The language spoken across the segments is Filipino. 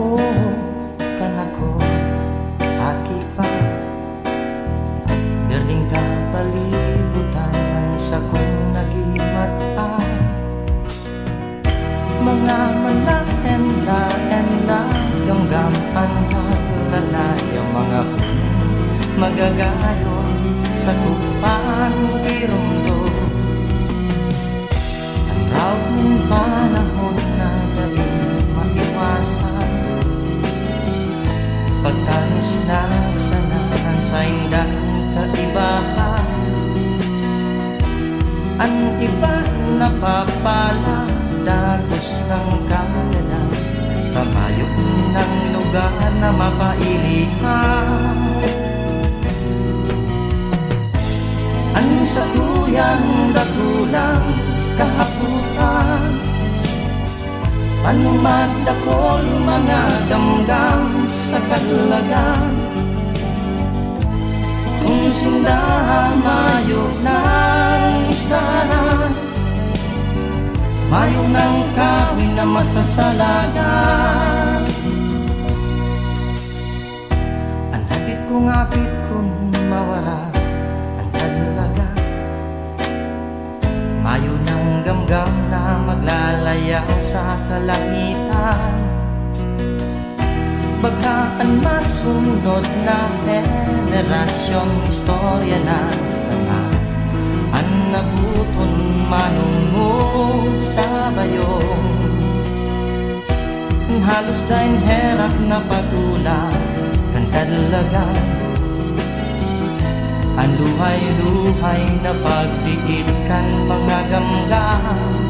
ko kanako akipa berding ka palibutan sa kong nagimata mga manlaenda gamgaman naglalaya mga huling magagayon sa kupaan pirundo ang raw ng panahon na dali maiwasan pagtanis na sanahan sa indang kaibahan ang iba napapala dagos ng kagana pamayok ng lugar na mapailihan ang sa kuyang dagulang kahaputan panumagdakol mga gamgam sa kalagan kung sinda mayok ng istaran mayong ng kawin na masasalagan ang hatid kong apit kung mawala ang taglaga mayo ng gamgam na maglalayaw sa kalangitan baka masunod na henerasyon istorya na sana ang nabuton manungod sa bayong halos dahin herap na patulang kan kadlagan ang luhay-luhay na pagdiit kan mga gamgam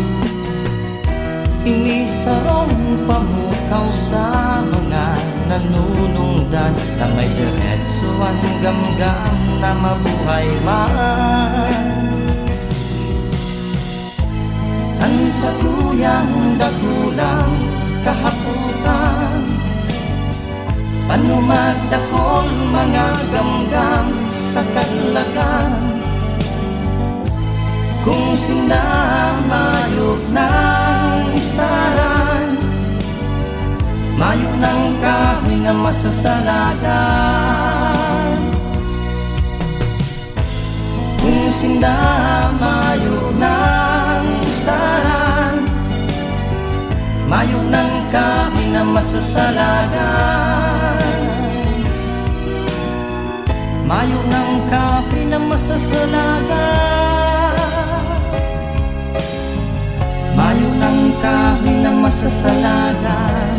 inisarong pamukaw sa mga nanunungdan na may diretso ang gamgam na mabuhay man ang sa kuyang dagulang kahaputan panumagdakol mga gamgam sa kalagan kung sinda mayok ng istaran mayok ng kahoy na masasalagan kung sinda mayok ng istaran mayok ng kahoy na masasalagan mayok ng kahoy na masasalagan mayo ng kahoy na masasalagan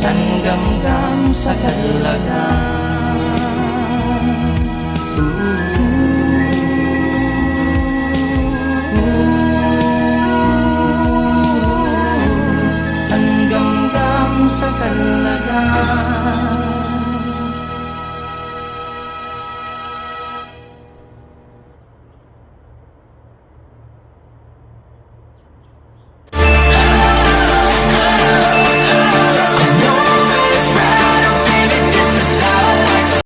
ang gamgam sa kalagan